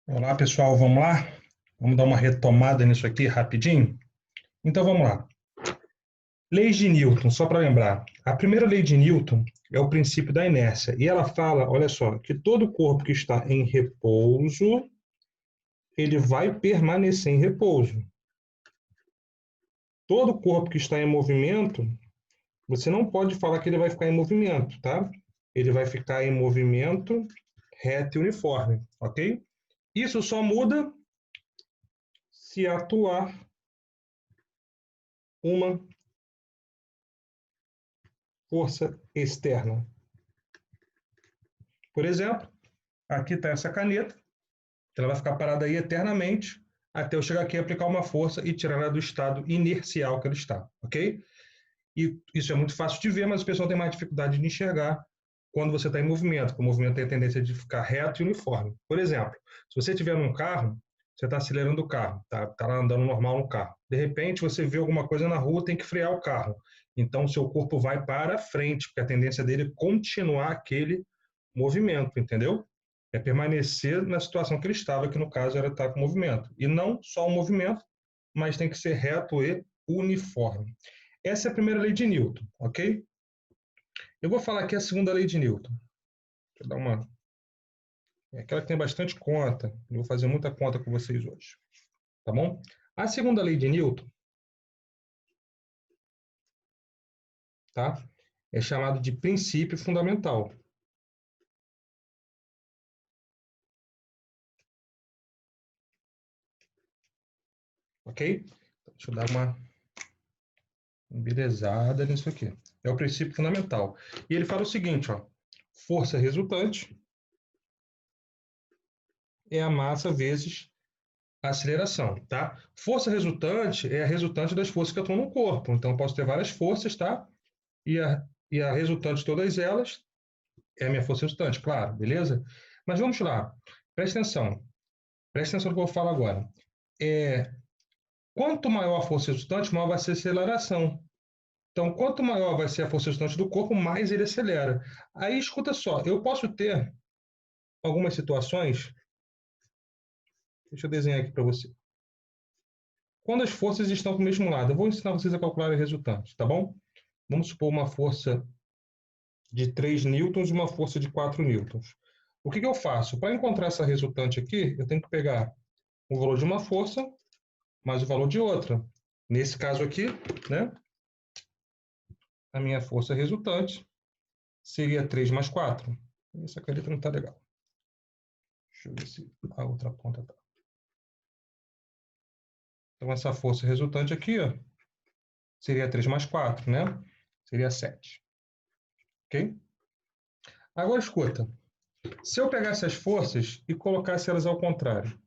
Olá, pessoal, vamos lá? Vamos dar uma retomada nisso aqui rapidinho? Então vamos lá. Leis de Newton, só para lembrar. A primeira lei de Newton é o princípio da inércia. E ela fala, olha só, que todo corpo que está em repouso, ele vai permanecer em repouso. Todo corpo que está em movimento, você não pode falar que ele vai ficar em movimento, tá? Ele vai ficar em movimento reto e uniforme, ok? Isso só muda se atuar uma força externa. Por exemplo, aqui está essa caneta, ela vai ficar parada aí eternamente até eu chegar aqui e aplicar uma força e tirar ela do estado inercial que ela está, ok? E isso é muito fácil de ver, mas o pessoal tem mais dificuldade de enxergar quando você está em movimento, porque o movimento tem a tendência de ficar reto e uniforme. Por exemplo, se você estiver num carro, você está acelerando o carro, tá lá andando normal no carro. De repente, você vê alguma coisa na rua, tem que frear o carro. Então, o seu corpo vai para frente, porque a tendência dele é continuar aquele movimento, entendeu? É permanecer na situação que ele estava, que no caso era estar com movimento. E não só o movimento, mas tem que ser reto e uniforme. Essa é a primeira lei de Newton, ok? Eu vou falar aqui a segunda lei de Newton. Deixa eu dar uma. É aquela que tem bastante conta. Eu vou fazer muita conta com vocês hoje. Tá bom? A segunda lei de Newton, tá? É chamado de princípio fundamental. Ok? Então, deixa eu dar uma embelezada nisso aqui. É o princípio fundamental. E ele fala o seguinte, ó. Força resultante é a massa vezes a aceleração, tá? Força resultante é a resultante das forças que atuam no corpo. Então, eu posso ter várias forças, tá? E a resultante de todas elas é a minha força resultante, claro, beleza? Mas vamos lá. Presta atenção. Presta atenção no que eu vou falar agora. Quanto maior a força resultante, maior vai ser a aceleração. Então, quanto maior vai ser a força resultante do corpo, mais ele acelera. Aí, escuta só, eu posso ter algumas situações. Deixa eu desenhar aqui para você. Quando as forças estão para o mesmo lado, eu vou ensinar vocês a calcular a resultante, tá bom? Vamos supor uma força de 3 newtons e uma força de 4 newtons. O que eu faço? Para encontrar essa resultante aqui, eu tenho que pegar o valor de uma força mais o valor de outra. Nesse caso aqui, né, a minha força resultante seria 3 mais 4. Essa caneta não está legal. Deixa eu ver se a outra ponta está. Então, essa força resultante aqui, ó, seria 3 mais 4, né? Seria 7. Ok? Agora, escuta. Se eu pegasse as forças e colocasse elas ao contrário,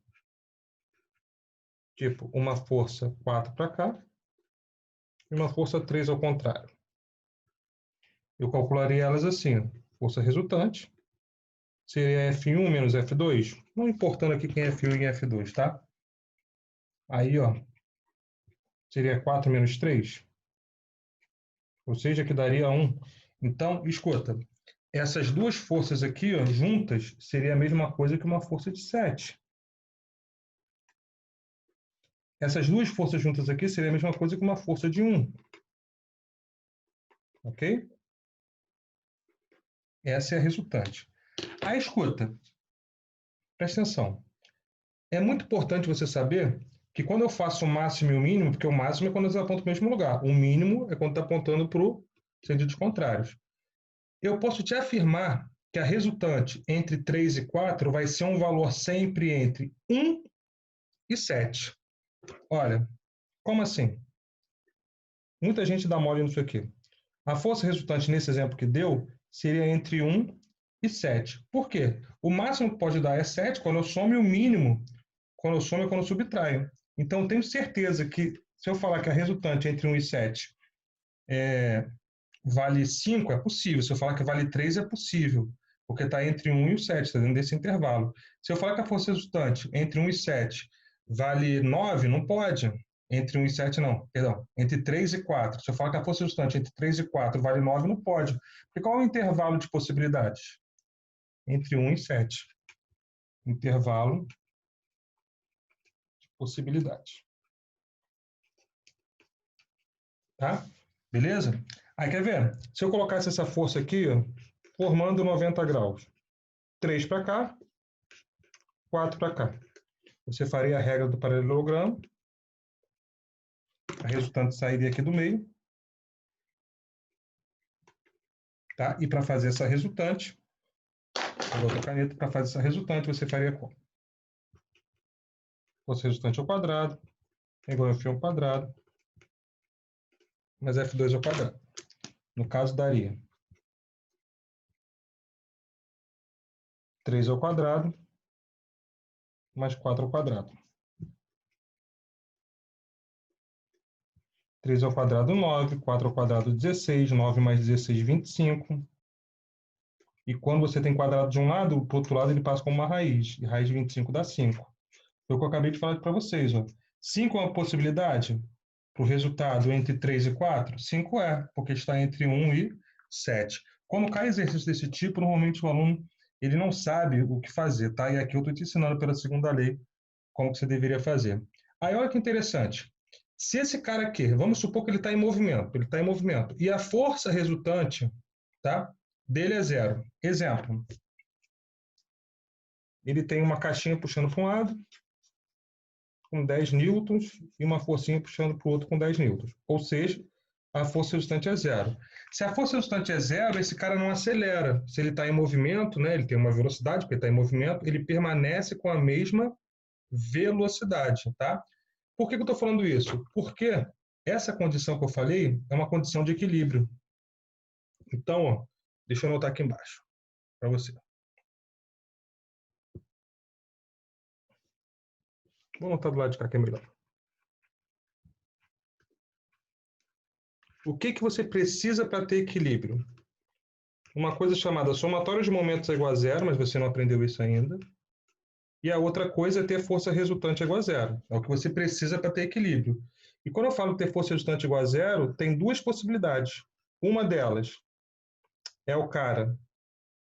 tipo, uma força 4 para cá e uma força 3 ao contrário, eu calcularia elas assim, força resultante seria F1 menos F2, não importando aqui quem é F1 e F2, tá? Aí, ó, seria 4 menos 3, ou seja, que daria 1. Então, escuta, essas duas forças aqui, ó, juntas, seria a mesma coisa que uma força de 7. Essas duas forças juntas aqui seria a mesma coisa que uma força de 1. Ok? Essa é a resultante. Aí, escuta, presta atenção. É muito importante você saber que quando eu faço o máximo e o mínimo, porque o máximo é quando eles apontam para o mesmo lugar, o mínimo é quando está apontando para o sentidos contrários. Eu posso te afirmar que a resultante entre 3 e 4 vai ser um valor sempre entre 1 e 7. Olha, como assim? Muita gente dá mole nisso aqui. A força resultante nesse exemplo que deu seria entre 1 e 7. Por quê? O máximo que pode dar é 7 quando eu somo e o mínimo quando eu somo é quando eu subtraio. Então, eu tenho certeza que se eu falar que a resultante entre 1 e 7 vale 5, é possível. Se eu falar que vale 3, é possível, porque está entre 1 e o 7, está dentro desse intervalo. Se eu falar que a força resultante entre 1 e 7 vale 9, não pode. Entre 1 e 7, não. Perdão. Entre 3 e 4. Se eu falar que a força resultante entre 3 e 4 vale 9, não pode. Porque qual é o intervalo de possibilidades? Entre 1 e 7. Intervalo possibilidade. Tá? Beleza? Aí, quer ver? Se eu colocasse essa força aqui, ó, formando 90 graus. 3 para cá, 4 para cá. Você faria a regra do paralelogramo. A resultante sairia aqui do meio. Tá? E para fazer essa resultante, com outra caneta, para fazer essa resultante, você faria como? Força resultante ao quadrado, igual a F1 ao quadrado, mais F2 ao quadrado. No caso, daria 3 ao quadrado, mais 4 ao quadrado. 3 ao quadrado, 9. 4 ao quadrado, 16. 9 mais 16, 25. E quando você tem quadrado de um lado, para o outro lado ele passa como uma raiz. E raiz de 25 dá 5. Foi o que eu acabei de falar para vocês. Ó. 5 é uma possibilidade para o resultado entre 3 e 4? 5 é, porque está entre 1 e 7. Quando cai exercício desse tipo, normalmente o aluno ele não sabe o que fazer, tá? E aqui eu estou te ensinando pela segunda lei como que você deveria fazer. Aí olha que interessante. Se esse cara aqui, vamos supor que ele está em movimento, e a força resultante, tá, dele é 0. Exemplo, ele tem uma caixinha puxando para um lado, com 10 newtons, e uma forcinha puxando para o outro com 10 newtons. Ou seja, a força resultante é 0. Se a força resultante é 0, esse cara não acelera. Se ele está em movimento, né, ele tem uma velocidade, porque ele está em movimento, ele permanece com a mesma velocidade, tá? Por que eu estou falando isso? Porque essa condição que eu falei é uma condição de equilíbrio. Então, ó, deixa eu anotar aqui embaixo para você. Vou anotar do lado de cá que é melhor. O que você precisa para ter equilíbrio? Uma coisa chamada somatório de momentos é igual a 0, mas você não aprendeu isso ainda. E a outra coisa é ter força resultante igual a 0. É o que você precisa para ter equilíbrio. E quando eu falo ter força resultante igual a 0, tem duas possibilidades. Uma delas é o cara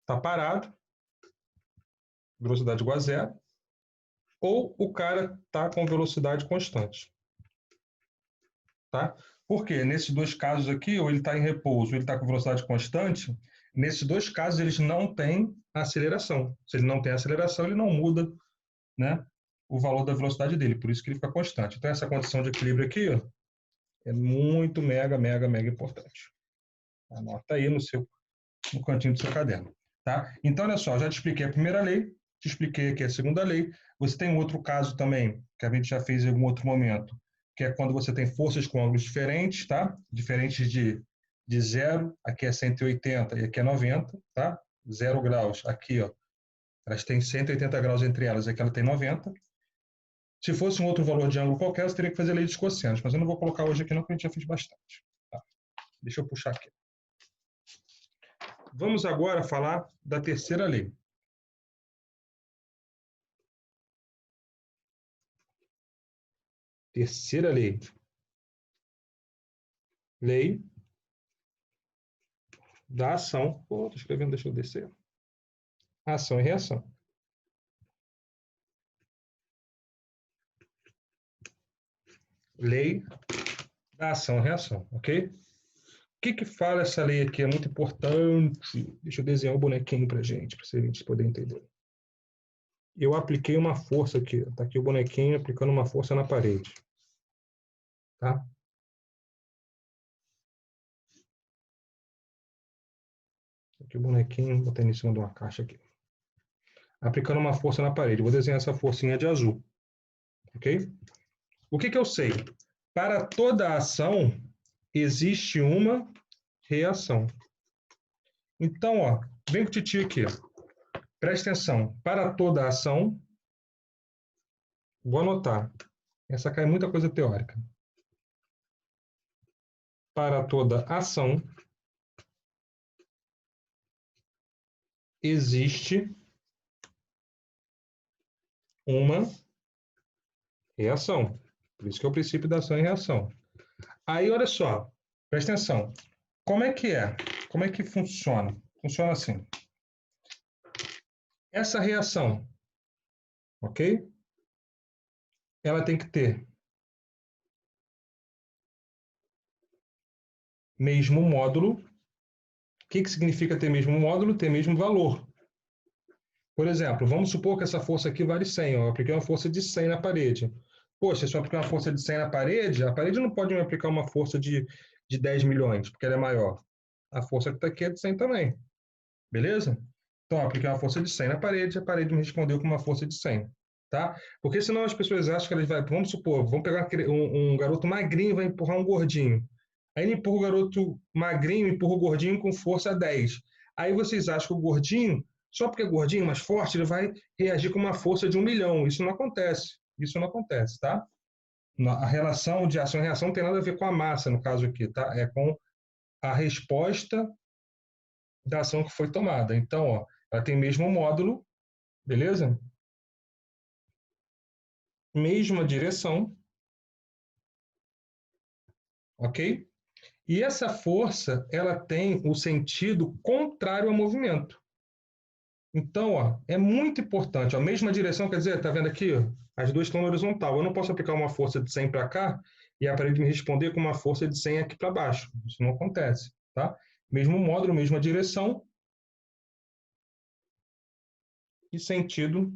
tá parado, velocidade igual a 0, ou o cara tá com velocidade constante. Tá? Porque nesses dois casos aqui, ou ele está em repouso, ou ele está com velocidade constante, nesses dois casos eles não têm aceleração. Se ele não tem aceleração, ele não muda, né, o valor da velocidade dele, por isso que ele fica constante. Então essa condição de equilíbrio aqui, ó, é muito mega importante. Anota aí no cantinho do seu caderno. Tá? Então, olha só, já te expliquei a primeira lei, te expliquei aqui a segunda lei. Você tem um outro caso também, que a gente já fez em algum outro momento, que é quando você tem forças com ângulos diferentes, tá? Diferentes de 0, aqui é 180 e aqui é 90, tá? 0 graus, aqui, ó, elas têm 180 graus entre elas, aqui ela tem 90. Se fosse um outro valor de ângulo qualquer, você teria que fazer a lei dos cossenos, mas eu não vou colocar hoje aqui não, porque a gente já fez bastante. Tá? Deixa eu puxar aqui. Vamos agora falar da terceira lei. Terceira lei. Lei da ação. Estou escrevendo, deixa eu descer. Ação e reação. Lei da ação e reação, ok? O que fala essa lei aqui? É muito importante. Deixa eu desenhar o bonequinho para gente poder entender. Eu apliquei uma força aqui. Está aqui o bonequinho aplicando uma força na parede. Tá? Aqui o bonequinho, botei em cima de uma caixa aqui. Aplicando uma força na parede. Vou desenhar essa forcinha de azul. Ok? O que eu sei? Para toda ação, existe uma reação. Então, ó, vem com o titio aqui. Presta atenção. Para toda ação, vou anotar. Essa cai muita coisa teórica. Para toda ação, existe uma reação. Por isso que é o princípio da ação e reação. Aí, olha só. Presta atenção. Como é que é? Como é que funciona? Funciona assim. Essa reação, ok? ela tem que ter mesmo módulo. O que significa ter mesmo módulo? Ter mesmo valor. Por exemplo, vamos supor que essa força aqui vale 100. Ó, eu apliquei uma força de 100 na parede. Poxa, se eu aplicar uma força de 100 na parede, a parede não pode me aplicar uma força de 10 milhões, porque ela é maior. A força que está aqui é de 100 também. Beleza? Então, eu apliquei uma força de 100 na parede, a parede me respondeu com uma força de 100. Tá? Porque senão as pessoas acham que eles vão... Vamos supor, vamos pegar um garoto magrinho e vai empurrar um gordinho. Aí ele empurra o garoto magrinho, empurra o gordinho com força 10. Aí vocês acham que o gordinho, só porque é gordinho, mais forte, ele vai reagir com uma força de 1 milhão. Isso não acontece. Isso não acontece, tá? A relação de ação e reação não tem nada a ver com a massa, no caso aqui, tá? É com a resposta da ação que foi tomada. Então, ó, ela tem mesmo módulo, beleza? Mesma direção, ok? E essa força, ela tem o sentido contrário ao movimento. Então, ó, é muito importante. A mesma direção, quer dizer, tá vendo aqui? Ó, as duas estão na horizontal. Eu não posso aplicar uma força de 100 para cá e a parede me responder com uma força de 100 aqui para baixo. Isso não acontece, tá? Mesmo módulo, mesma direção e sentido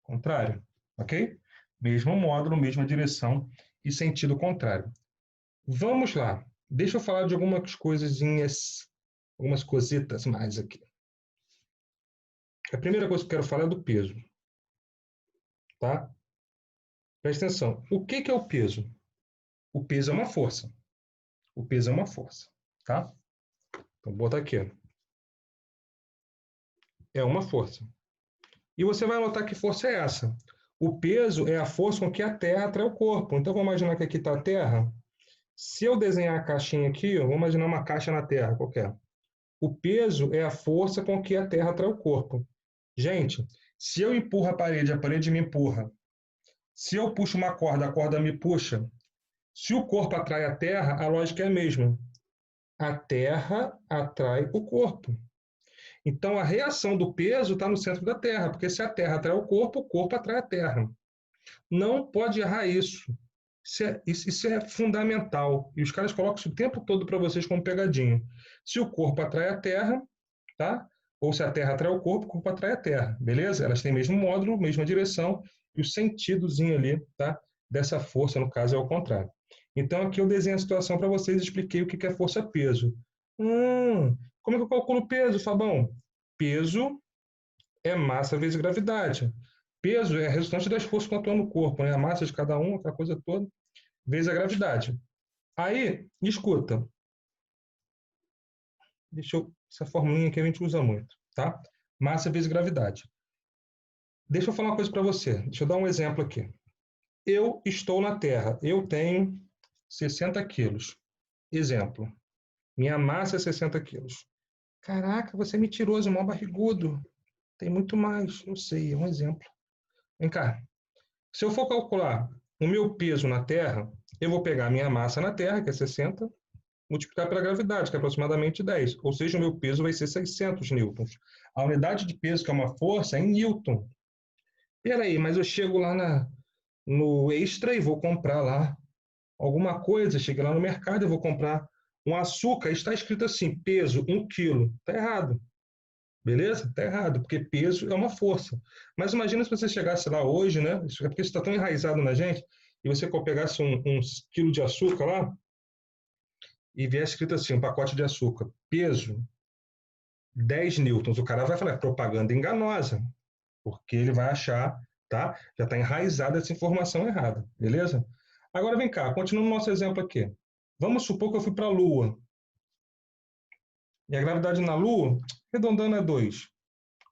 contrário, ok? Mesmo módulo, mesma direção e sentido contrário. Vamos lá. Deixa eu falar de algumas coisinhas, algumas cositas mais aqui. A primeira coisa que eu quero falar é do peso, tá? Presta atenção. O que é o peso? O peso é uma força. O peso é uma força, tá? Então, vou botar aqui. É uma força. E você vai notar que força é essa. O peso é a força com que a Terra atrai o corpo. Então, vamos imaginar que aqui está a Terra. Se eu desenhar a caixinha aqui, vamos imaginar uma caixa na Terra qualquer. O peso é a força com que a Terra atrai o corpo. Gente, se eu empurro a parede me empurra. Se eu puxo uma corda, a corda me puxa. Se o corpo atrai a Terra, a lógica é a mesma. A Terra atrai o corpo. Então, a reação do peso está no centro da Terra, porque se a Terra atrai o corpo atrai a Terra. Não pode errar isso. Isso é fundamental. E os caras colocam isso o tempo todo para vocês como pegadinha. Se o corpo atrai a Terra, tá? Ou se a Terra atrai o corpo atrai a Terra. Beleza? Elas têm mesmo módulo, mesma direção, e o sentidozinho ali, tá? Dessa força, no caso, é o contrário. Então, aqui eu desenho a situação para vocês e expliquei o que é força-peso. Como é que eu calculo peso, Fabão? Peso é massa vezes gravidade. Peso é a resultante das forças que atuam no corpo, né? A massa de cada um, aquela coisa toda, vezes a gravidade. Aí, escuta. Essa formulinha que a gente usa muito, tá? Massa vezes gravidade. Deixa eu falar uma coisa para você. Deixa eu dar um exemplo aqui. Eu estou na Terra. Eu tenho 60 quilos. Exemplo. Minha massa é 60 quilos. Caraca, você é mentiroso, mó barrigudo. Tem muito mais. Eu sei, é um exemplo. Vem cá. Se eu for calcular o meu peso na Terra, eu vou pegar a minha massa na Terra, que é 60, multiplicar pela gravidade, que é aproximadamente 10. Ou seja, o meu peso vai ser 600 newtons. A unidade de peso, que é uma força, é em newton. Peraí, mas eu chego lá no Extra e vou comprar lá alguma coisa. Cheguei lá no mercado e vou comprar um açúcar. Está escrito assim, peso, 1 quilo. Está errado. Beleza? Está errado, porque peso é uma força. Mas imagina se você chegasse lá hoje, né? Isso é porque isso está tão enraizado na gente, e você pegasse um quilo de açúcar lá e viesse escrito assim, um pacote de açúcar, peso 10 newtons. O cara vai falar, propaganda enganosa, porque ele vai achar, tá? Já está enraizada essa informação errada, beleza? Agora vem cá, continuando o nosso exemplo aqui. Vamos supor que eu fui para a Lua. E a gravidade na Lua, arredondando é 2.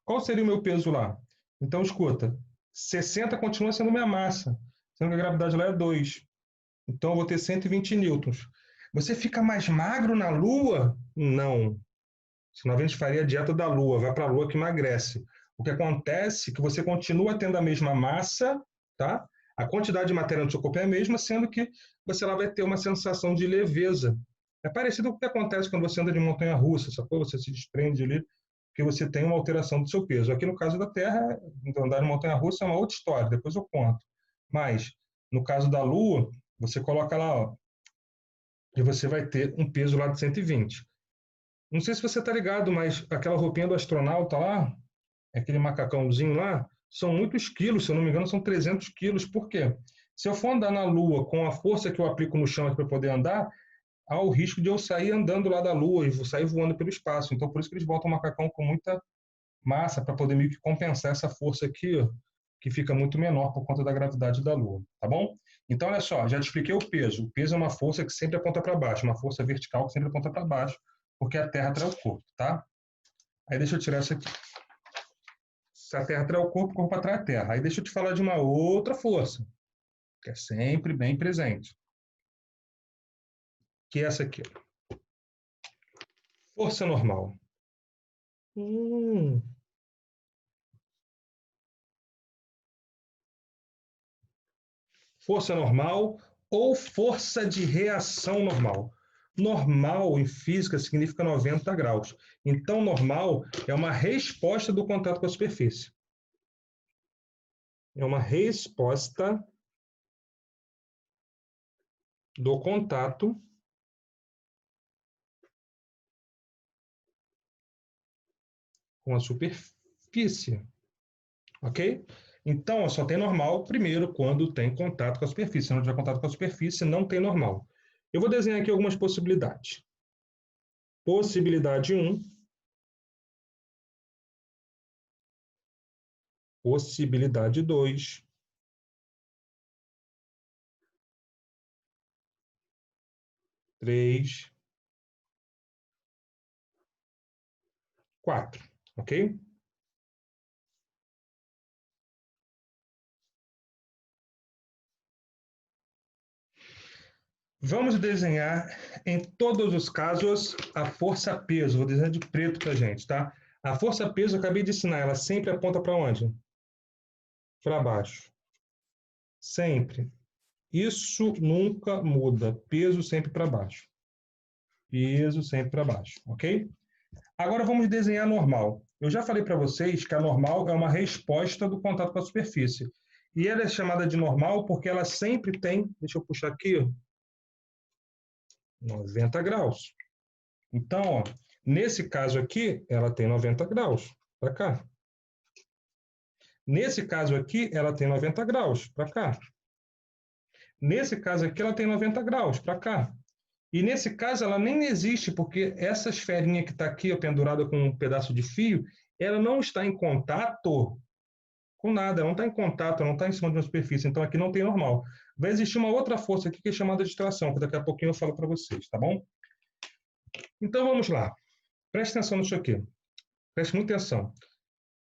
Qual seria o meu peso lá? Então, escuta, 60 continua sendo minha massa, sendo que a gravidade lá é 2. Então, eu vou ter 120 newtons. Você fica mais magro na Lua? Não. Senão a gente faria a dieta da Lua, vai para a Lua que emagrece. O que acontece é que você continua tendo a mesma massa, tá? A quantidade de matéria no seu corpo é a mesma, sendo que você lá vai ter uma sensação de leveza. É parecido com o que acontece quando você anda de montanha-russa, sacou? Você se desprende ali, porque você tem uma alteração do seu peso. Aqui no caso da Terra, então, andar em montanha-russa é uma outra história, depois eu conto. Mas, no caso da Lua, você coloca lá, ó, e você vai ter um peso lá de 120. Não sei se você está ligado, mas aquela roupinha do astronauta lá, aquele macacãozinho lá, são muitos quilos, se eu não me engano, são 300 quilos. Por quê? Se eu for andar na Lua com a força que eu aplico no chão para poder andar, há o risco de eu sair andando lá da Lua e sair voando pelo espaço. Então, por isso que eles botam o macacão com muita massa, para poder meio que compensar essa força aqui, ó, que fica muito menor por conta da gravidade da Lua, tá bom? Então, olha só, já te expliquei o peso. O peso é uma força que sempre aponta para baixo, uma força vertical que sempre aponta para baixo, porque a Terra atrai o corpo, tá? Aí deixa eu tirar isso aqui. Se a Terra atrai o corpo atrai a Terra. Aí deixa eu te falar de uma outra força, que é sempre bem presente, que é essa aqui. Força normal. Força normal ou força de reação normal. Normal em física significa 90 graus. Então, normal é uma resposta do contato com a superfície. É uma resposta do contato com a superfície. Ok? Então, só tem normal primeiro quando tem contato com a superfície. Se não tiver contato com a superfície, não tem normal. Eu vou desenhar aqui algumas possibilidades. Possibilidade 1. Possibilidade 2. 3. 4. Ok? Vamos desenhar, em todos os casos, a força-peso. Vou desenhar de preto para a gente, tá? A força-peso, eu acabei de ensinar, ela sempre aponta para onde? Para baixo. Sempre. Isso nunca muda. Peso sempre para baixo. Peso sempre para baixo, ok? Agora vamos desenhar a normal. Eu já falei para vocês que a normal é uma resposta do contato com a superfície. E ela é chamada de normal porque ela sempre tem, deixa eu puxar aqui, 90 graus. Então, ó, nesse caso aqui, ela tem 90 graus para cá. Nesse caso aqui, ela tem 90 graus para cá. Nesse caso aqui, ela tem 90 graus para cá. E nesse caso, ela nem existe, porque essa esferinha que está aqui, ó, pendurada com um pedaço de fio, ela não está em contato com nada, ela não está em contato, ela não está em cima de uma superfície. Então, aqui não tem normal. Vai existir uma outra força aqui que é chamada de tração, que daqui a pouquinho eu falo para vocês, tá bom? Então, vamos lá. Preste atenção nisso aqui. Preste muita atenção.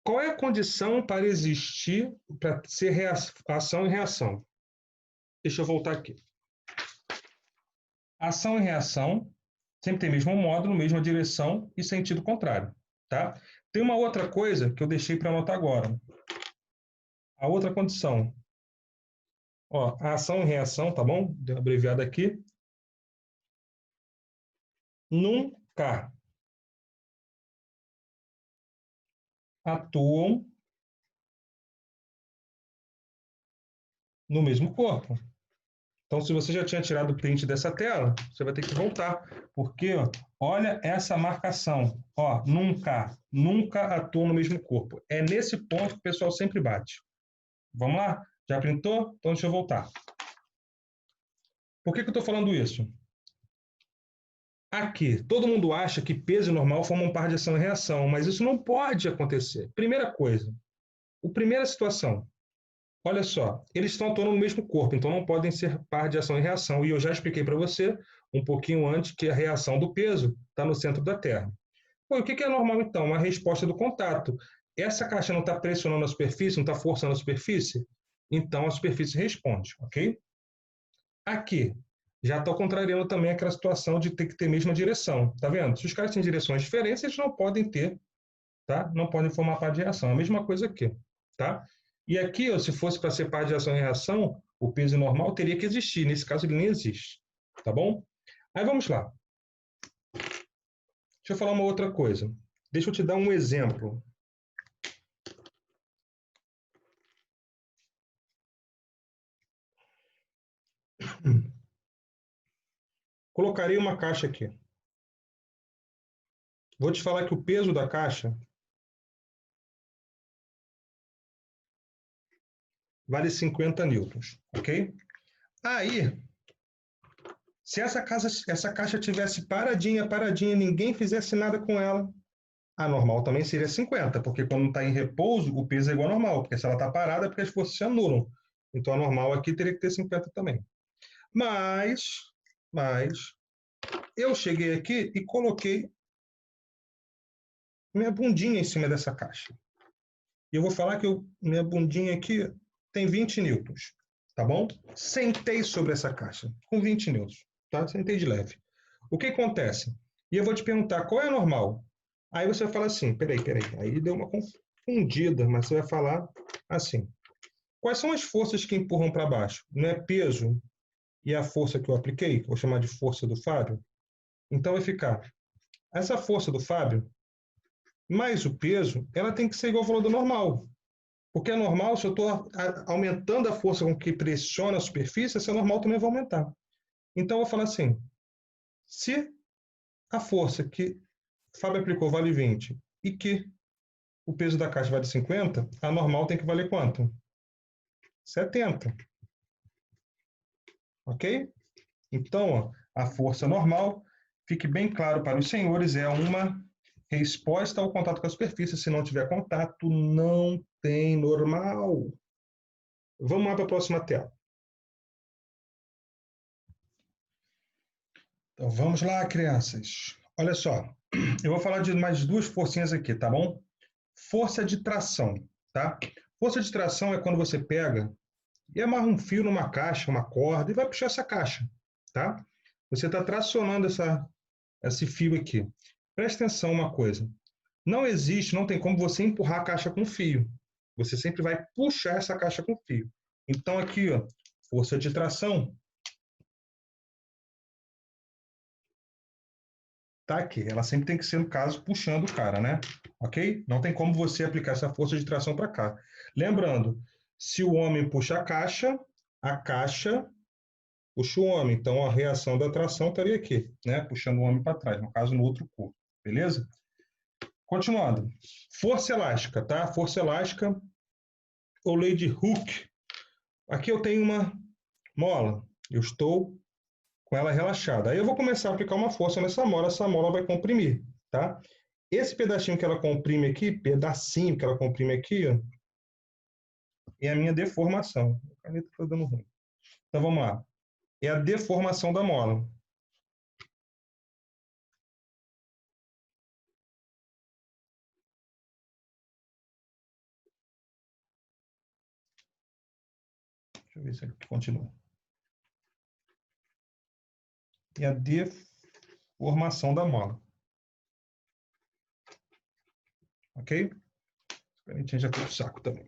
Qual é a condição para existir, para ser ação e reação? Deixa eu voltar aqui. Ação e reação sempre tem mesmo módulo, mesma direção e sentido contrário, tá? Tem uma outra coisa que eu deixei para anotar agora. A outra condição. Ó, a ação e reação, tá bom? Deu abreviado aqui. Nunca atuam no mesmo corpo. Então, se você já tinha tirado o print dessa tela, você vai ter que voltar, porque ó, olha essa marcação. Ó, nunca atuam no mesmo corpo. É nesse ponto que o pessoal sempre bate. Vamos lá? Já printou? Então, deixa eu voltar. Por que eu estou falando isso? Aqui, todo mundo acha que peso e normal formam par de ação e reação, mas isso não pode acontecer. Primeira coisa, primeira situação, olha só, eles estão atuando no mesmo corpo, então não podem ser par de ação e reação. E eu já expliquei para você, um pouquinho antes, que a reação do peso está no centro da Terra. Pô, o que é normal, então? Uma resposta do contato. Essa caixa não está pressionando a superfície, não está forçando a superfície? Então a superfície responde, ok? Aqui, já estou contrariando também aquela situação de ter que ter a mesma direção. Tá vendo? Se os caras têm direções diferentes, eles não podem ter, tá? Não podem formar par de reação. A mesma coisa aqui, tá? E aqui, ó, se fosse para ser par de ação e reação, o peso normal teria que existir. Nesse caso, ele nem existe, tá bom? Aí vamos lá. Deixa eu falar uma outra coisa. Deixa eu te dar um exemplo. Colocarei uma caixa aqui. Vou te falar que o peso da caixa vale 50 newtons, ok? Aí, se essa caixa tivesse paradinha, ninguém fizesse nada com ela, a normal também seria 50, porque quando está em repouso, o peso é igual ao normal, porque se ela está parada, é porque as forças se anulam. Então, a normal aqui teria que ter 50 também. Mas, eu cheguei aqui e coloquei minha bundinha em cima dessa caixa. E eu vou falar que minha bundinha aqui tem 20 newtons, tá bom? Sentei sobre essa caixa com 20 newtons, tá? Sentei de leve. O que acontece? E eu vou te perguntar, qual é a normal? Aí você vai falar assim, peraí. Aí deu uma confundida, mas você vai falar assim. Quais são as forças que empurram para baixo? Não é peso e a força que eu apliquei? Vou chamar de força do Fábio. Então vai ficar, essa força do Fábio mais o peso, ela tem que ser igual ao valor do normal. Porque é normal, se eu estou aumentando a força com que pressiona a superfície, essa normal também vai aumentar. Então, eu vou falar assim, se a força que o Fábio aplicou vale 20 e que o peso da caixa vale 50, a normal tem que valer quanto? 70. Ok? Então, ó, a força normal, fique bem claro para os senhores, é uma resposta ao contato com a superfície. Se não tiver contato, não tem normal. Vamos lá para a próxima tela. Então, vamos lá, crianças. Olha só, eu vou falar de mais duas forcinhas aqui, tá bom? Força de tração, tá? Força de tração é quando você pega e amarra um fio numa caixa, uma corda, e vai puxar essa caixa, tá? Você está tracionando esse fio aqui. Presta atenção uma coisa. Não tem como você empurrar a caixa com fio. Você sempre vai puxar essa caixa com fio. Então, aqui, ó, força de tração tá aqui. Ela sempre tem que ser, no caso, puxando o cara, né? Ok? Não tem como você aplicar essa força de tração para cá. Lembrando, se o homem puxa a caixa puxa o homem. Então, a reação da tração estaria aqui, né? Puxando o homem para trás, no caso, no outro corpo. Beleza? Continuando. Força elástica, tá? Força elástica ou lei de Hooke. Aqui eu tenho uma mola. Eu estou com ela relaxada. Aí eu vou começar a aplicar uma força nessa mola, essa mola vai comprimir, tá? Esse pedacinho que ela comprime aqui, pedacinho que ela comprime aqui, ó, é a minha deformação. A caneta está dando ruim. Então vamos lá. É a deformação da mola. Deixa eu ver se aqui continua. É a deformação da mola. Ok? A canetinha já tem o saco também.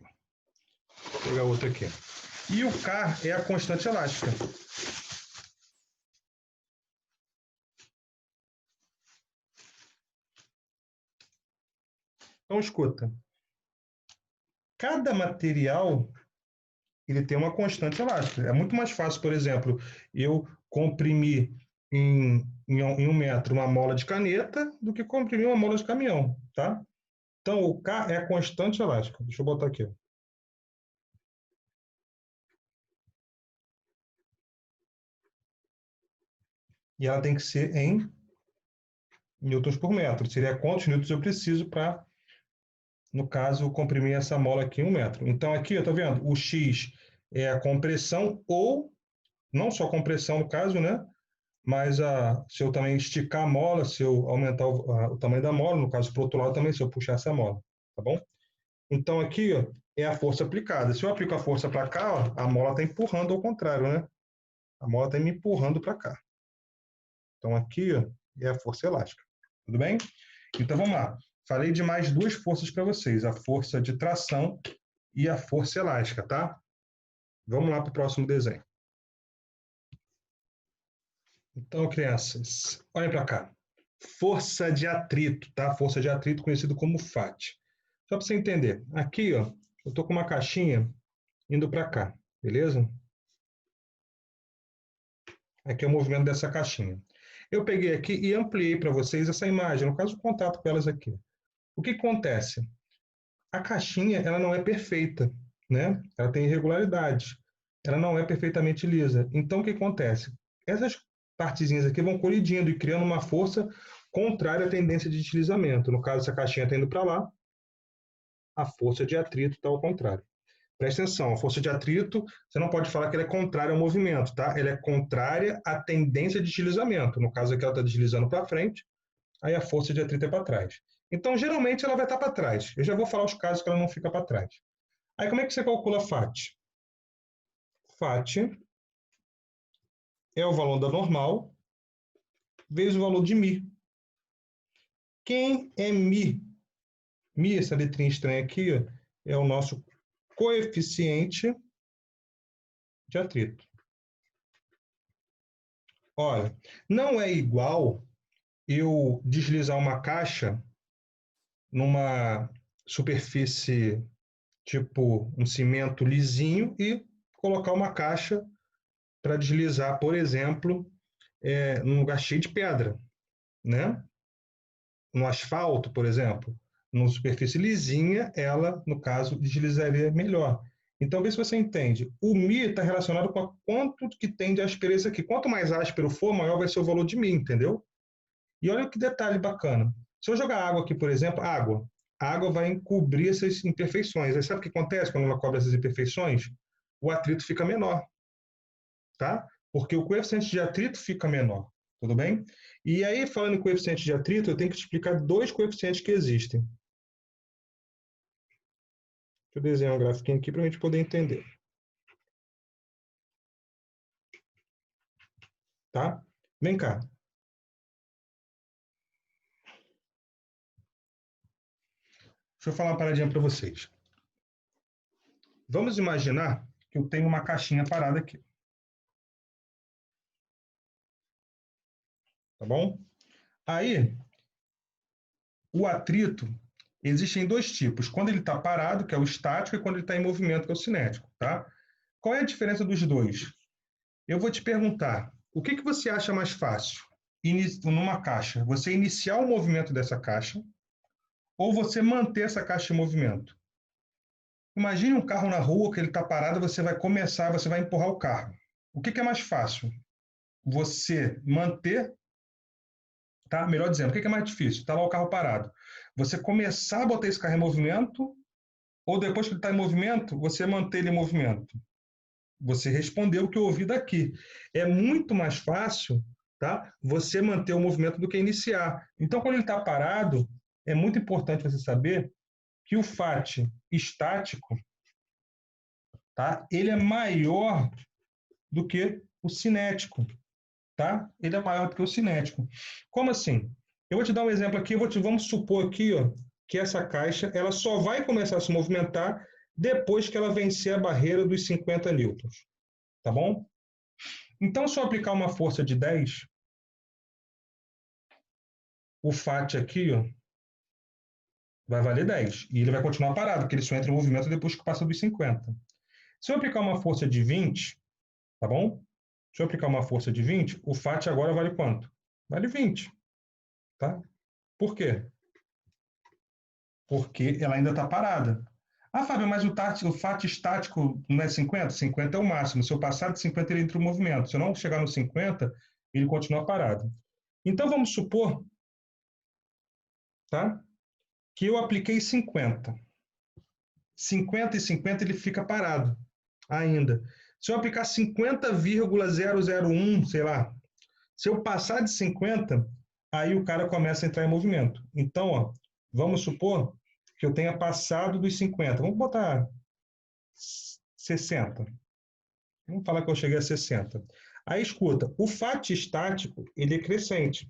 Vou pegar outra aqui. E o K é a constante elástica. Então, escuta. Cada material ele tem uma constante elástica. É muito mais fácil, por exemplo, eu comprimir em 1 metro uma mola de caneta do que comprimir uma mola de caminhão, tá? Então, o K é a constante elástica. Deixa eu botar aqui. E ela tem que ser em newtons por metro. Seria quantos newtons eu preciso para, no caso, comprimir essa mola aqui em 1 metro. Então, aqui, está vendo? O X é a compressão ou, não só compressão no caso, né? Mas se eu também esticar a mola, se eu aumentar o tamanho da mola, no caso, para o outro lado também, se eu puxar essa mola, tá bom? Então, aqui ó, é a força aplicada. Se eu aplico a força para cá, ó, a mola está empurrando ao contrário, né? A mola está me empurrando para cá. Então, aqui ó, é a força elástica. Tudo bem? Então, vamos lá. Falei de mais duas forças para vocês, a força de tração e a força elástica, tá? Vamos lá para o próximo desenho. Então, crianças, olhem para cá. força de atrito, tá? Força de atrito conhecido como FAT. Só para você entender, aqui, ó, eu estou com uma caixinha indo para cá, beleza? Aqui é o movimento dessa caixinha. Eu peguei aqui e ampliei para vocês essa imagem, no caso, o contato com elas aqui. O que acontece? A caixinha, ela não é perfeita, né? Ela tem irregularidades. Ela não é perfeitamente lisa. Então, o que acontece? Essas partezinhas aqui vão colidindo e criando uma força contrária à tendência de deslizamento. No caso, se a caixinha está indo para lá, a força de atrito está ao contrário. Presta atenção, a força de atrito, você não pode falar que ela é contrária ao movimento, tá? Ela é contrária à tendência de deslizamento. No caso aqui, ela está deslizando para frente, aí a força de atrito é para trás. Então, geralmente, ela vai estar para trás. Eu já vou falar os casos que ela não fica para trás. Aí, como é que você calcula FAT? FAT é o valor da normal vezes o valor de μ. Quem é μ? μ, essa letrinha estranha aqui, ó, é o nosso coeficiente de atrito. Olha, não é igual eu deslizar uma caixa numa superfície tipo um cimento lisinho e colocar uma caixa para deslizar, por exemplo, num lugar cheio de pedra, né? No asfalto, por exemplo, numa superfície lisinha, ela, no caso, deslizaria melhor. Então, vê se você entende. O μ está relacionado com quanto que tem de aspereza aqui. Quanto mais áspero for, maior vai ser o valor de μ, entendeu? E olha que detalhe bacana. Se eu jogar água aqui, por exemplo, a água vai encobrir essas imperfeições. Aí sabe o que acontece quando ela cobre essas imperfeições? O atrito fica menor, tá? Porque o coeficiente de atrito fica menor, tudo bem? E aí, falando em coeficiente de atrito, eu tenho que te explicar dois coeficientes que existem. Deixa eu desenhar um gráfico aqui para a gente poder entender. Tá? Vem cá. Deixa eu falar uma paradinha para vocês. Vamos imaginar que eu tenho uma caixinha parada aqui. Tá bom? Aí, o atrito, existem dois tipos. Quando ele está parado, que é o estático, e quando ele está em movimento, que é o cinético. Tá? Qual é a diferença dos dois? Eu vou te perguntar, o que você acha mais fácil numa caixa? Você iniciar o movimento dessa caixa ou você manter essa caixa em movimento? Imagine um carro na rua que ele está parado, você vai começar, você vai empurrar o carro. O que é mais fácil? Você manter, tá? Melhor dizendo, o que é mais difícil? Está lá o carro parado. Você começar a botar esse carro em movimento ou depois que ele está em movimento, você manter ele em movimento? Você respondeu o que eu ouvi daqui. É muito mais fácil, tá? Você manter o movimento do que iniciar. Então, quando ele está parado, é muito importante você saber que o FAT estático, tá? Ele é maior do que o cinético, tá? Ele é maior do que o cinético. Como assim? Eu vou te dar um exemplo aqui, vamos supor aqui, ó, que essa caixa ela só vai começar a se movimentar depois que ela vencer a barreira dos 50 newtons, tá bom? Então, se eu aplicar uma força de 10, o FAT aqui, ó, vai valer 10. E ele vai continuar parado, porque ele só entra em movimento depois que passa dos 50. Se eu aplicar uma força de 20, tá bom? Se eu aplicar uma força de 20, o FAT agora vale quanto? Vale 20, tá? Por quê? Porque ela ainda está parada. Ah, Fábio, mas o FAT estático não é 50? 50 é o máximo. Se eu passar de 50, ele entra em movimento. Se eu não chegar no 50, ele continua parado. Então, vamos supor, tá? Que eu apliquei 50. 50 e 50 ele fica parado ainda. Se eu aplicar 50,001, sei lá, se eu passar de 50, aí o cara começa a entrar em movimento. Então, ó, vamos supor que eu tenha passado dos 50. Vamos botar 60. Vamos falar que eu cheguei a 60. Aí, escuta, o FAT estático, ele é crescente.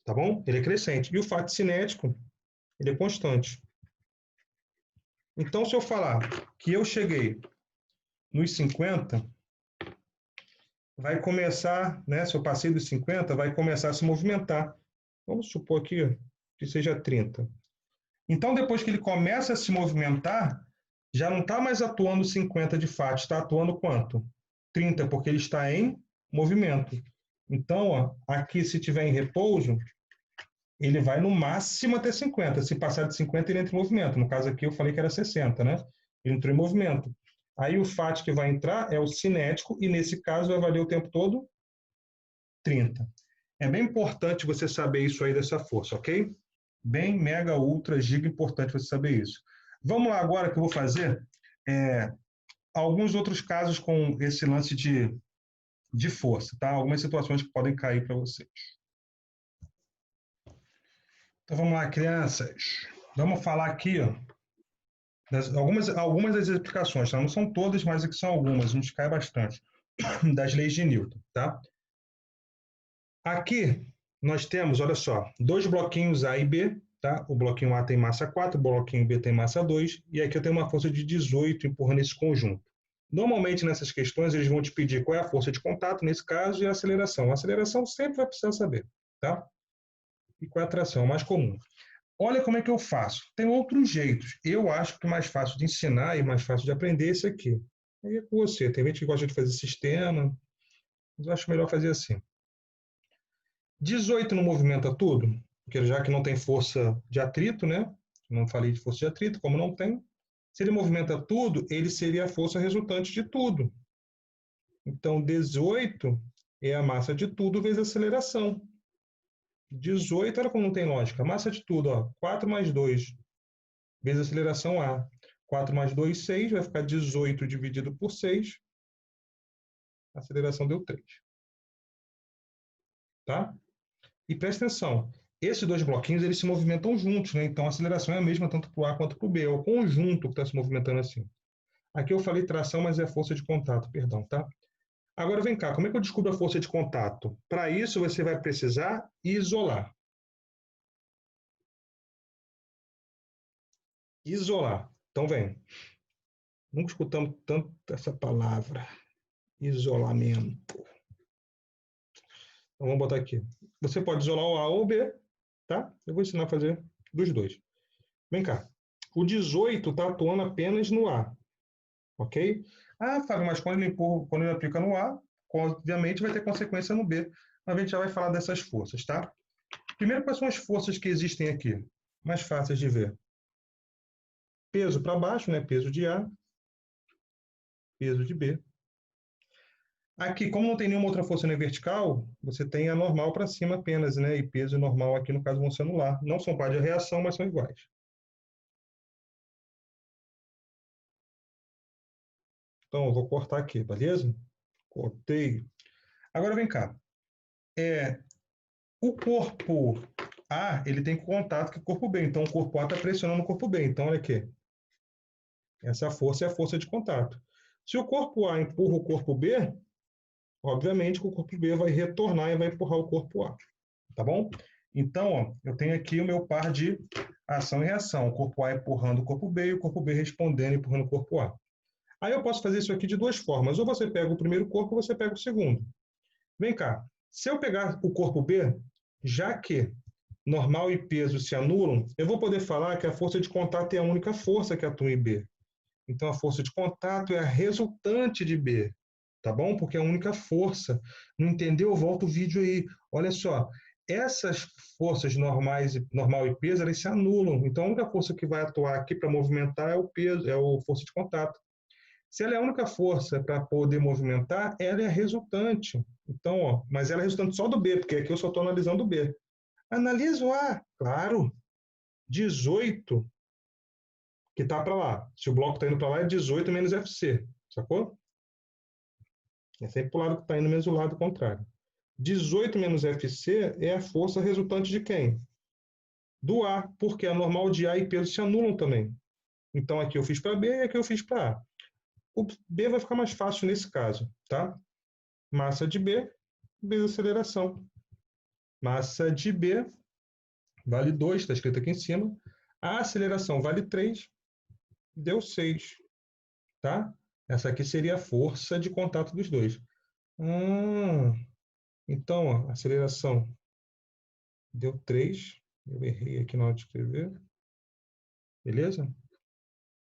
Tá bom? Ele é crescente. E o FAT cinético, ele é constante. Então, se eu falar que eu cheguei nos 50, vai começar, né, se eu passei dos 50, vai começar a se movimentar. Vamos supor aqui que seja 30. Então, depois que ele começa a se movimentar, já não está mais atuando 50 de fato, está atuando quanto? 30, porque ele está em movimento. Então, ó, aqui, se tiver em repouso, ele vai no máximo até 50. Se passar de 50, ele entra em movimento. No caso aqui, eu falei que era 60, né? Ele entrou em movimento. Aí o FAT que vai entrar é o cinético, e nesse caso vai valer o tempo todo 30. É bem importante você saber isso aí dessa força, ok? Bem, mega, ultra, giga importante você saber isso. Vamos lá agora que eu vou fazer alguns outros casos com esse lance de força, tá? Algumas situações que podem cair para vocês. Então vamos lá, crianças. Vamos falar aqui, ó, algumas das explicações, tá? Não são todas, mas aqui são algumas, a gente cai bastante, das leis de Newton, tá? Aqui nós temos, olha só, dois bloquinhos A e B, tá? O bloquinho A tem massa 4, o bloquinho B tem massa 2, e aqui eu tenho uma força de 18 empurrando esse conjunto. Normalmente nessas questões eles vão te pedir qual é a força de contato, nesse caso, e a aceleração. A aceleração sempre vai precisar saber, tá? E qual é a tração, mais comum. Olha como é que eu faço. Tem outros jeitos. Eu acho que o mais fácil de ensinar e mais fácil de aprender é esse aqui. Aí é com você. Tem gente que gosta de fazer sistema, mas eu acho melhor fazer assim. 18 não movimenta tudo, porque já que não tem força de atrito, né? Não falei de força de atrito, como não tem. Se ele movimenta tudo, ele seria a força resultante de tudo. Então, 18 é a massa de tudo vezes a aceleração. 18, olha como não tem lógica. A massa de tudo, ó, 4 mais 2 vezes a aceleração A. 4 mais 2, 6, vai ficar 18 dividido por 6. A aceleração deu 3. Tá? E presta atenção, esses dois bloquinhos eles se movimentam juntos, né? Então a aceleração é a mesma tanto para o A quanto para o B. É o conjunto que está se movimentando assim. Aqui eu falei tração, mas é força de contato, perdão, tá? Agora vem cá, como é que eu descubro a força de contato? Para isso você vai precisar isolar. Isolar. Então vem. Nunca escutamos tanto essa palavra. Isolamento. Então vamos botar aqui. Você pode isolar o A ou o B, tá? Eu vou ensinar a fazer dos dois. Vem cá. O 18 está atuando apenas no A, ok? Ah, Fábio, mas quando ele aplica no A, obviamente vai ter consequência no B. Mas a gente já vai falar dessas forças, tá? Primeiro, quais são as forças que existem aqui? Mais fáceis de ver. Peso para baixo, né? Peso de A, peso de B. Aqui, como não tem nenhuma outra força na vertical, você tem a normal para cima apenas, né? E peso e normal aqui, no caso, vão se anular. Não são par de reação, mas são iguais. Então, eu vou cortar aqui, beleza? Cortei. Agora, vem cá. O corpo A, ele tem contato com o corpo B. Então, o corpo A está pressionando o corpo B. Então, olha aqui. Essa força é a força de contato. Se o corpo A empurra o corpo B, obviamente que o corpo B vai retornar e vai empurrar o corpo A. Tá bom? Então, ó, eu tenho aqui o meu par de ação e reação. O corpo A empurrando o corpo B e o corpo B respondendo empurrando o corpo A. Aí eu posso fazer isso aqui de duas formas. Ou você pega o primeiro corpo ou você pega o segundo. Vem cá. Se eu pegar o corpo B, já que normal e peso se anulam, eu vou poder falar que a força de contato é a única força que atua em B. Então, a força de contato é a resultante de B, tá bom? Porque é a única força. Não entendeu? Volta o vídeo aí. Olha só, essas forças normais, normal e peso, elas se anulam. Então, a única força que vai atuar aqui para movimentar é o peso, é a força de contato. Se ela é a única força para poder movimentar, ela é a resultante. Então, ó, mas ela é resultante só do B, porque aqui eu só estou analisando o B. Analisa o A, claro. 18, que está para lá. Se o bloco está indo para lá, é 18 menos FC, sacou? É sempre para o lado que está indo menos o lado contrário. 18 menos FC é a força resultante de quem? Do A, porque a normal de A e peso se anulam também. Então aqui eu fiz para B e aqui eu fiz para A. O B vai ficar mais fácil nesse caso, tá? Massa de B vezes aceleração. Massa de B vale 2, está escrito aqui em cima. A aceleração vale 3, deu 6, tá? Essa aqui seria a força de contato dos dois. Então, ó, a aceleração deu 3. Eu errei aqui na hora de escrever. Beleza?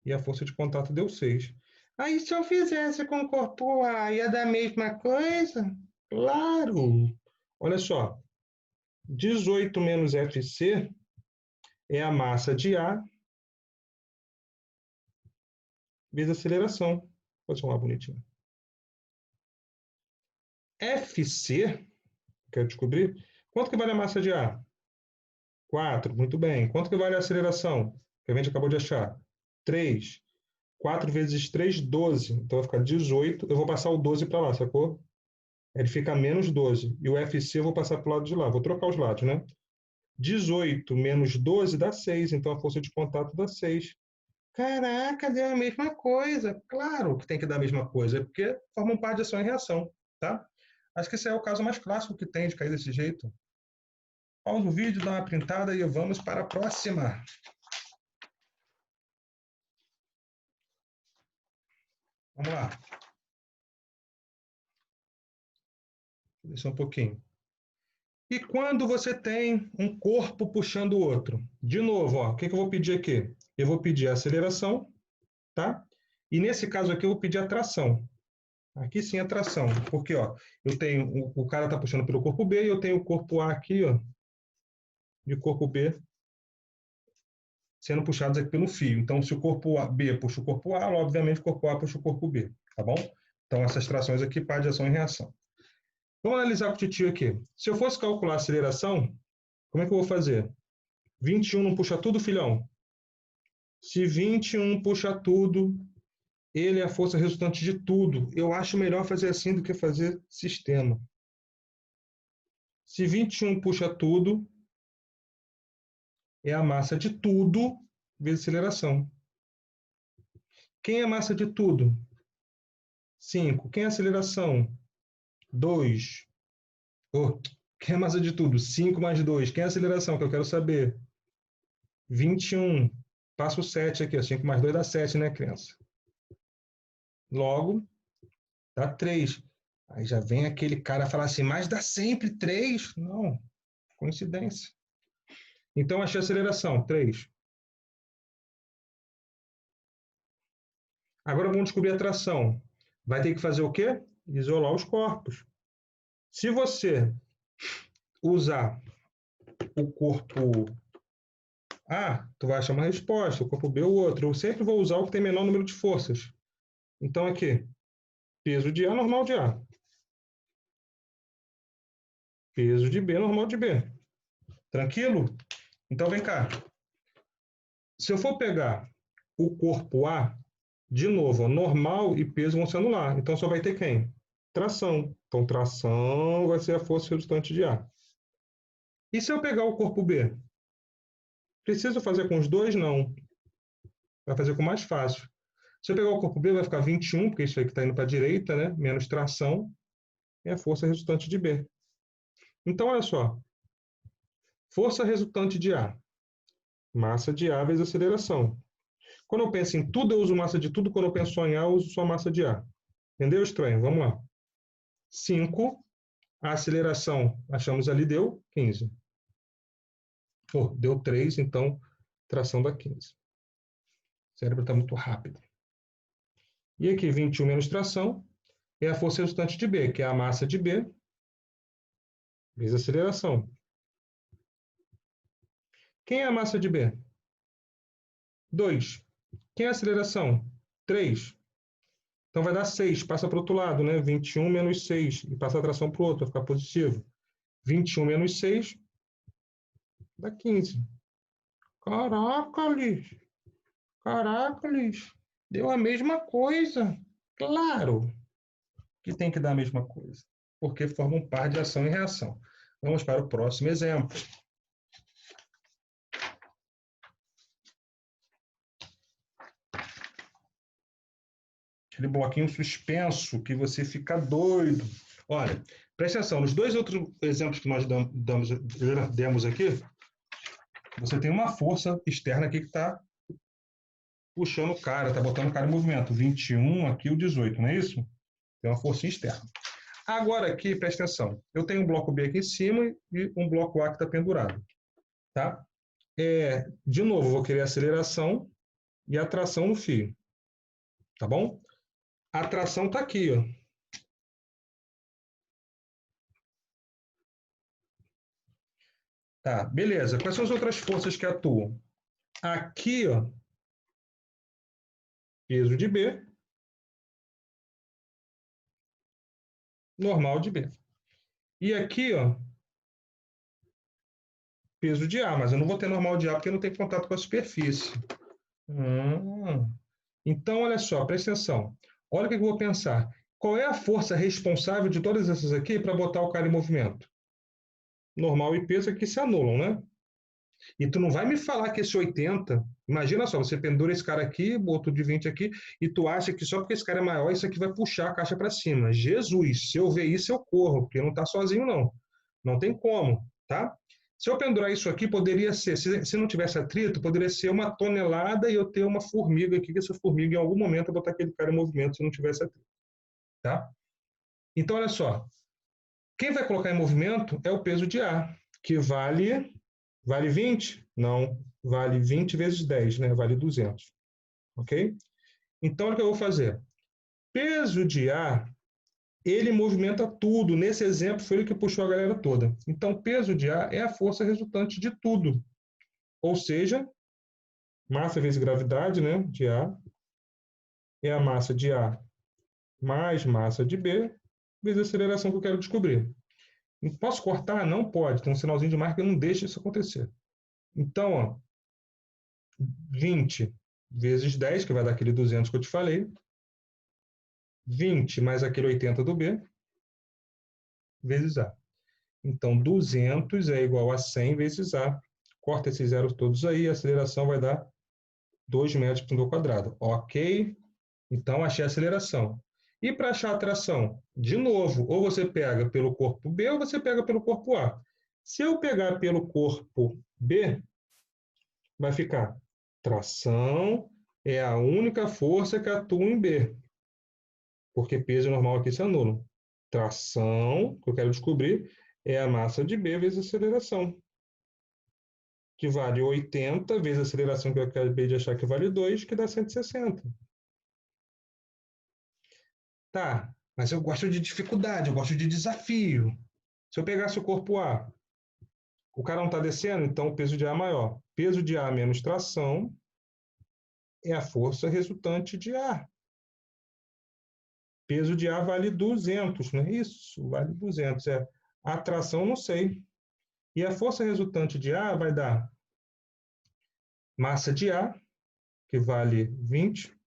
E a força de contato deu 6. Aí, se eu fizesse com o corpo A, ia dar a mesma coisa? Claro! Olha só. 18 menos Fc é a massa de A vezes a aceleração. Pode chamar bonitinho. Fc, quero descobrir, quanto que vale a massa de A? 4, muito bem. Quanto que vale a aceleração? Que a gente acabou de achar. 3. 4 vezes 3, 12. Então vai ficar 18. Eu vou passar o 12 para lá, sacou? Ele fica menos 12. E o FC eu vou passar para o lado de lá. Vou trocar os lados, né? 18 menos 12 dá 6. Então a força de contato dá 6. Caraca, deu a mesma coisa. Claro que tem que dar a mesma coisa, porque forma um par de ação e reação, tá? Acho que esse é o caso mais clássico que tem de cair desse jeito. Pausa o vídeo, dá uma printada e vamos para a próxima. Vamos lá. Deixa um pouquinho. E quando você tem um corpo puxando o outro? De novo, ó, o que eu vou pedir aqui? Eu vou pedir a aceleração, tá? E nesse caso aqui eu vou pedir a tração. Aqui sim a tração, porque ó, eu tenho o cara está puxando pelo corpo B e eu tenho o corpo A aqui, ó, e o corpo B sendo puxados aqui pelo fio. Então, se o corpo B puxa o corpo A, obviamente o corpo A puxa o corpo B, tá bom? Então, essas trações aqui, par de ação e reação. Vamos analisar com o titio aqui. Se eu fosse calcular a aceleração, como é que eu vou fazer? 21 não puxa tudo, filhão? Se 21 puxa tudo, ele é a força resultante de tudo. Eu acho melhor fazer assim do que fazer sistema. Se 21 puxa tudo, é a massa de tudo vezes aceleração. Quem é a massa de tudo? 5. Quem é a aceleração? 2. Oh, quem é a massa de tudo? 5 mais 2. Quem é a aceleração? Que eu quero saber. 21. Passo 7 aqui. 5 mais 2 dá 7, né, criança? Logo, dá 3. Aí já vem aquele cara falar assim, mas dá sempre 3? Não, coincidência. Então, achei a aceleração, 3. Agora vamos descobrir a tração. Vai ter que fazer o quê? Isolar os corpos. Se você usar o corpo A, tu vai achar uma resposta, o corpo B o outro. Eu sempre vou usar o que tem menor número de forças. Então, aqui, peso de A, normal de A. Peso de B, normal de B. Tranquilo? Então, vem cá. Se eu for pegar o corpo A, de novo, normal e peso vão se anular. Então, só vai ter quem? Tração. Então, tração vai ser a força resultante de A. E se eu pegar o corpo B? Preciso fazer com os dois? Não. Vai fazer com o mais fácil. Se eu pegar o corpo B, vai ficar 21, porque isso aí que está indo para a direita, né? Menos tração, é a força resultante de B. Então, olha só. Força resultante de A. Massa de A vezes aceleração. Quando eu penso em tudo, eu uso massa de tudo. Quando eu penso em A, eu uso só massa de A. Entendeu, estranho? Vamos lá. 5. A aceleração, achamos ali, deu 15. Oh, deu 3, então, tração dá 15. O cérebro está muito rápido. E aqui, 21 menos tração, é a força resultante de B, que é a massa de B, vezes a aceleração. Quem é a massa de B? 2. Quem é a aceleração? 3. Então vai dar 6, passa para o outro lado, né? 21 menos 6, e passa a tração para o outro, vai ficar positivo. 21 menos 6 dá 15. Caraca, Liz! Caraca, Liz! Deu a mesma coisa. Claro que tem que dar a mesma coisa, porque forma um par de ação e reação. Vamos para o próximo exemplo. Aquele bloquinho suspenso que você fica doido. Olha, presta atenção, nos dois outros exemplos que nós demos aqui, você tem uma força externa aqui que está puxando o cara, está botando o cara em movimento. 21, aqui o 18, não é isso? Tem uma força externa. Agora aqui, presta atenção. Eu tenho um bloco B aqui em cima e um bloco A que está pendurado. Tá? De novo, vou querer aceleração e atração no fio. Tá bom? A atração está aqui, ó. Tá, beleza. Quais são as outras forças que atuam? Aqui, ó, peso de B, normal de B. E aqui, ó, peso de A, mas eu não vou ter normal de A porque não tem contato com a superfície. Então, olha só, presta atenção. Olha o que eu vou pensar. Qual é a força responsável de todas essas aqui para botar o cara em movimento? Normal e peso aqui se anulam, né? E tu não vai me falar que esse 80, imagina só, você pendura esse cara aqui, outro de 20 aqui, e tu acha que só porque esse cara é maior, isso aqui vai puxar a caixa para cima. Jesus, se eu ver isso, eu corro, porque não está sozinho, não. Não tem como, tá? Se eu pendurar isso aqui, poderia ser, se não tivesse atrito, poderia ser 1 tonelada e eu ter uma formiga aqui, que essa formiga, em algum momento, vai botar aquele cara em movimento se não tivesse atrito, tá? Então, olha só, quem vai colocar em movimento é o peso de ar, que vale 20? Não, vale 20 vezes 10, né? Vale 200, ok? Então, o que eu vou fazer? Peso de ar, ele movimenta tudo. Nesse exemplo, foi ele que puxou a galera toda. Então, peso de ar é a força resultante de tudo. Ou seja, massa vezes gravidade, né, de ar, é a massa de A mais massa de B, vezes a aceleração que eu quero descobrir. Posso cortar? Não pode. Tem um sinalzinho de marca que não deixa isso acontecer. Então, ó, 20 vezes 10, que vai dar aquele 200 que eu te falei. 20 mais aquele 80 do B, vezes A. Então, 200 é igual a 100 vezes A. Corta esses zeros todos aí, a aceleração vai dar 2 metros por segundo ao quadrado. Ok? Então, achei a aceleração. E para achar a tração? De novo, ou você pega pelo corpo B ou você pega pelo corpo A. Se eu pegar pelo corpo B, vai ficar tração é a única força que atua em B, porque peso normal aqui se anula. Tração, que eu quero descobrir, é a massa de B vezes a aceleração, que vale 80 vezes a aceleração que eu acabei de achar que vale 2, que dá 160. Tá, mas eu gosto de dificuldade, eu gosto de desafio. Se eu pegasse o corpo A, o cara não está descendo, então o peso de A é maior. Peso de A menos tração é a força resultante de A. Peso de A vale 200, não é isso? Vale 200, é. A tração não sei. E a força resultante de A vai dar massa de A, que vale 20,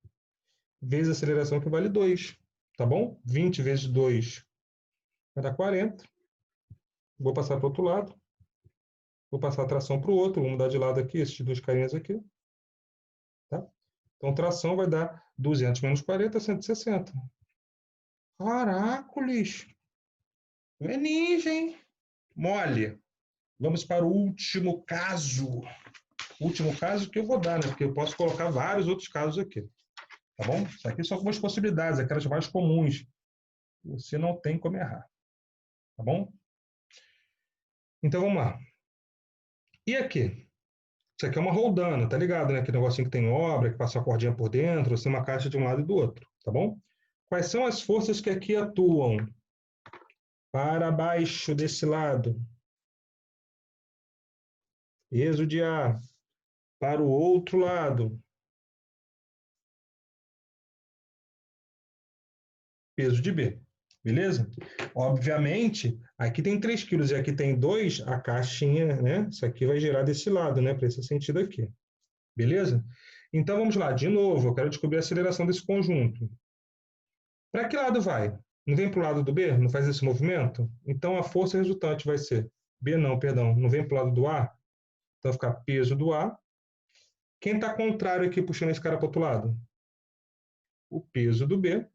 vezes a aceleração, que vale 2. Tá bom? 20 vezes 2 vai dar 40. Vou passar para o outro lado. Vou passar a tração para o outro. Vou mudar de lado aqui, esses dois carinhas aqui. Tá? Então, tração vai dar 200 menos 40, 160. Caracoles! É ninja, hein? Mole. Vamos para o último caso. Último caso que eu vou dar, né? Porque eu posso colocar vários outros casos aqui. Tá bom? Isso aqui são algumas possibilidades, aquelas mais comuns. Você não tem como errar. Tá bom? Então vamos lá. E aqui? Isso aqui é uma roldana, tá ligado, né? Aquele negocinho que tem obra, que passa a cordinha por dentro, assim, uma caixa de um lado e do outro, tá bom? Quais são as forças que aqui atuam? Para baixo desse lado. Peso de A. Para o outro lado. Peso de B. Beleza? Obviamente, aqui tem 3 quilos e aqui tem 2, a caixinha, né? Isso aqui vai girar desse lado, né? Para esse sentido aqui. Beleza? Então, vamos lá. De novo, eu quero descobrir a aceleração desse conjunto. Para que lado vai? Não vem para o lado do B? Não faz esse movimento? Então, a força resultante vai ser... B não, perdão. Não vem para o lado do A? Então, vai ficar peso do A. Quem está contrário aqui, puxando esse cara para o outro lado? O peso do B.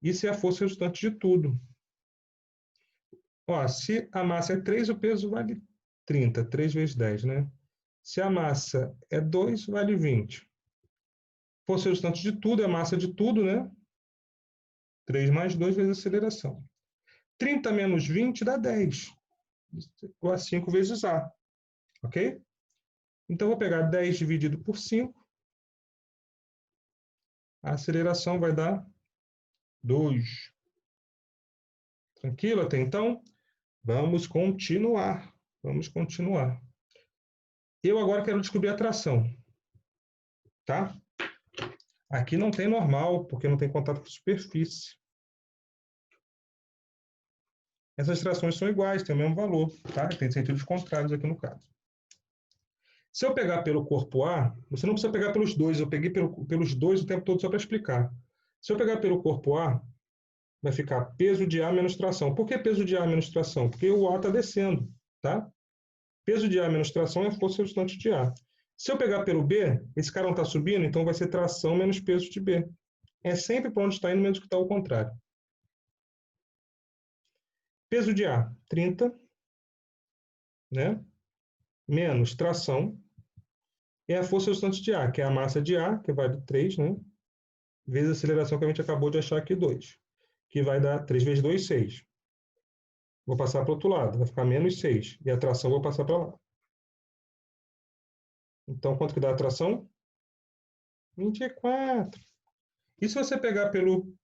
Isso é a força resultante de tudo. Ó, se a massa é 3, o peso vale 30. 3 vezes 10, né? Se a massa é 2, vale 20. Força resultante de tudo é a massa de tudo, né? 3 mais 2 vezes a aceleração. 30 menos 20 dá 10. Isso é igual a 5 vezes A. Ok? Então, eu vou pegar 10 dividido por 5. A aceleração vai dar 2. Tranquilo até então? Vamos continuar. Vamos continuar. Eu agora quero descobrir a tração. Tá? Aqui não tem normal, porque não tem contato com superfície. Essas trações são iguais, têm o mesmo valor. Tá? Tem sentidos contrários aqui no caso. Se eu pegar pelo corpo A, você não precisa pegar pelos dois. Eu peguei pelos dois o tempo todo só para explicar. Se eu pegar pelo corpo A, vai ficar peso de A menos tração. Por que peso de A menos tração? Porque o A está descendo. Tá? Peso de A menos tração é a força resultante de A. Se eu pegar pelo B, esse cara não está subindo, então vai ser tração menos peso de B. É sempre para onde está indo, menos que está ao contrário. Peso de A, 30, né? Menos tração, é a força resultante de A, que é a massa de A, que vale 3, né? Vezes a aceleração que a gente acabou de achar aqui, 2. Que vai dar 3 vezes 2, 6. Vou passar para o outro lado, vai ficar menos 6. E a tração vou passar para lá. Então, quanto que dá a tração? 24. E se você pegar pelo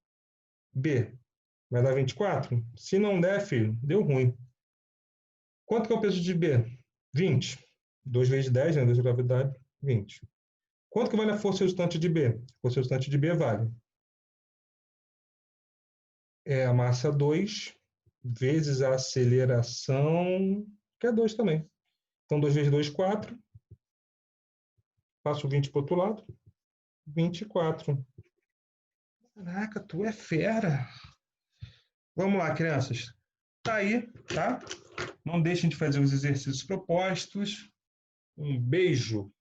B, vai dar 24? Se não der, filho, deu ruim. Quanto que é o peso de B? 20. 2 vezes 10, né? 2 de gravidade, 20. Quanto que vale a força resultante de B? A força resultante de B vale a massa 2 vezes a aceleração, que é 2 também. Então, 2 vezes 2, 4. Passo 20 para o outro lado. 24. Caraca, tu é fera. Vamos lá, crianças. Tá aí, tá? Não deixem de fazer os exercícios propostos. Um beijo.